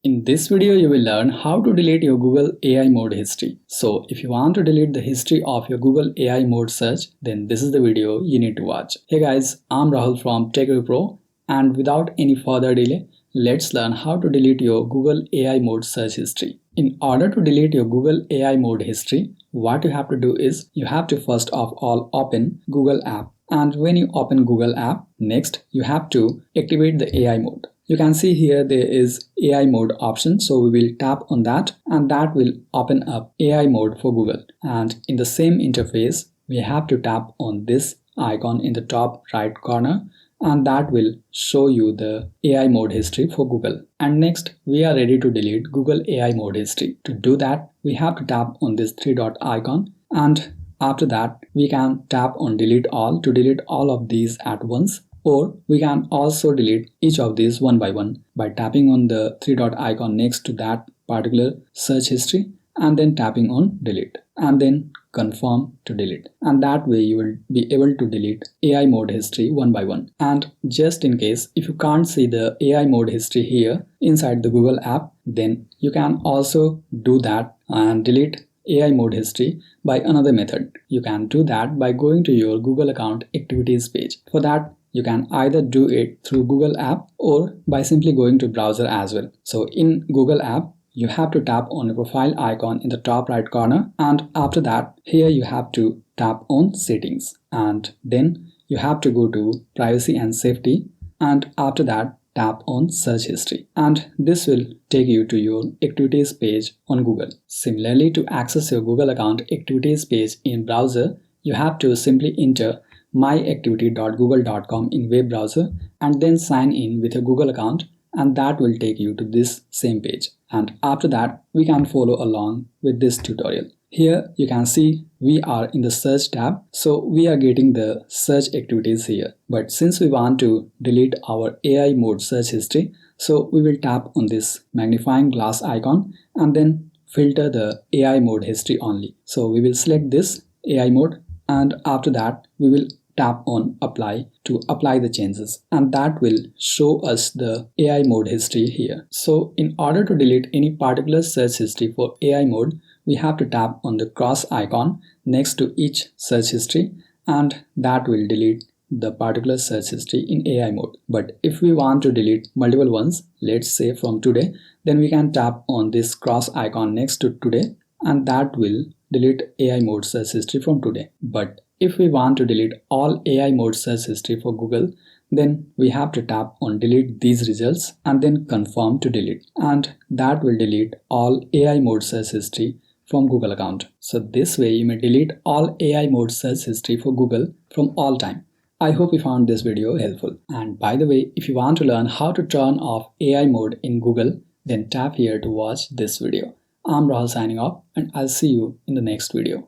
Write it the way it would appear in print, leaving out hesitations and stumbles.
In this video, you will learn how to delete your Google AI mode history. So if you want to delete the history of your Google AI mode search, then this is the video you need to watch. Hey guys, I'm Rahul from TechReview, and without any further delay, let's learn how to delete your Google AI mode search history. In order to delete your Google AI mode history, what you have to do is you have to first of all open Google app. And when you open Google app, next you have to activate the AI mode. You can see here there is AI mode option, so we will tap on that and that will open up AI mode for Google. And in the same interface, we have to tap on this icon in the top right corner and that will show you the AI mode history for Google. And next, we are ready to delete Google AI mode history. To do that, we have to tap on this three dot icon and after that, we can tap on delete all to delete all of these at once. Or we can also delete each of these one by one by tapping on the three dot icon next to that particular search history and then tapping on delete and then confirm to delete. And that way you will be able to delete AI mode history one by one. And just in case if you can't see the AI mode history here inside the Google app, then you can also do that and delete AI mode history by another method. You can do that by going to your Google account activities page. For that, you can either do it through Google app or by simply going to browser as well. So in Google app, you have to tap on the profile icon in the top right corner, and after that, here you have to tap on settings, and then you have to go to privacy and safety, and after that tap on search history, and this will take you to your activities page on Google. Similarly, to access your Google account activities page in browser, you have to simply enter myactivity.google.com in web browser and then sign in with your Google account, and that will take you to this same page. And after that, we can follow along with this tutorial. Here you can see we are in the search tab, so we are getting the search activities here. But since we want to delete our AI mode search history, so we will tap on this magnifying glass icon and then filter the AI mode history only. So we will select this AI mode, and after that we will tap on apply to apply the changes, and that will show us the AI mode history here. So in order to delete any particular search history for AI mode, we have to tap on the cross icon next to each search history, and that will delete the particular search history in AI mode. But if we want to delete multiple ones, let's say from today, then we can tap on this cross icon next to today, and that will delete AI mode search history from today. But if we want to delete all AI mode search history for Google, then we have to tap on delete these results and then confirm to delete, and that will delete all AI mode search history from Google account. So this way you may delete all AI mode search history for Google from all time. I hope you found this video helpful. And by the way, if you want to learn how to turn off AI mode in Google, then tap here to watch this video. I'm Rahul signing off, and I'll see you in the next video.